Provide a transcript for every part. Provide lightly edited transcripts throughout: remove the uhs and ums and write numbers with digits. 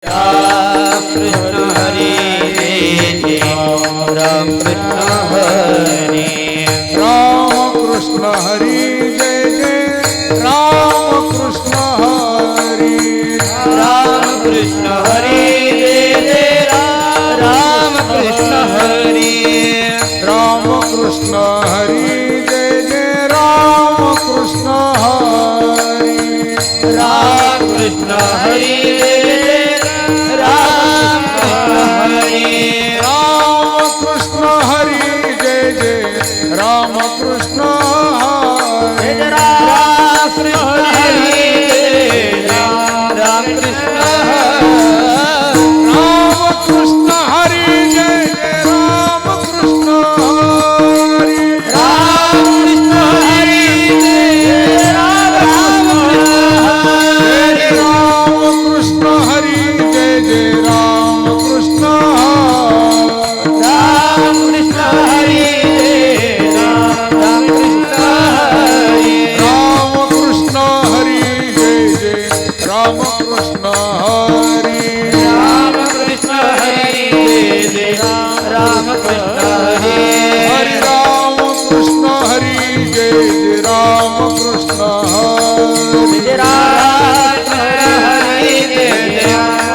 राम कृष्ण हरी जय जय राम कृष्ण हरी राम कृष्ण हरी जय जय राम कृष्ण हरी राम कृष्ण हरी जय जय राम कृष्ण हरी राम कृष्ण हरी जय जय राम कृष्ण हरी राम कृष्ण हरी जय जय राम कृष्ण हरी राम कृष्ण हरी जय जय राम कृष्ण हरी राम कृष्ण हरी जय जय राम कृष्ण हरी राम कृष्ण हरी जय जय राम कृष्ण हरी राम कृष्ण हरी जय जय राम कृष्ण हरी राम कृष्ण हरी जय जय राम कृष्ण हरी राम कृष्ण हरी जय राम कृष्ण हरी राम कृष्ण हरी जय जय राम कृष्ण हरी राम कृष्ण हरी जय जय राम कृष्ण हरी हरि राम कृष्ण हरी जय जय राम कृष्ण हरी जय राम हरी जय जय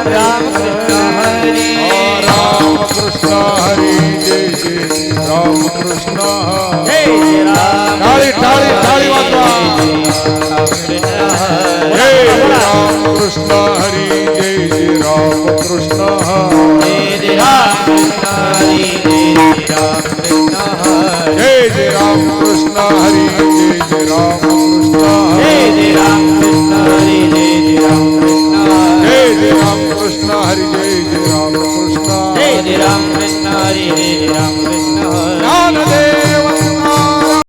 राम कृष्ण हरी राम कृष्ण हरी जय जय राम कृष्ण हरी जय जय राम टाळी टाळी टाळी वाजवा राम कृष्ण हरी जय राम कृष्ण हरी जय जय राम कृष्ण हरी जय जय राम कृष्ण हरी जय जय राम कृष्ण हरी जय जय राम कृष्ण हरी जय जय राम कृष्ण जय हरी जय राम कृष्ण हरी जय जय राम कृष्ण हरी जय जय राम कृष्ण हरी जय जय राम कृष्ण जय जय राम कृष्ण हरी जय जय राम कृष्ण हरी ज्ञानदेव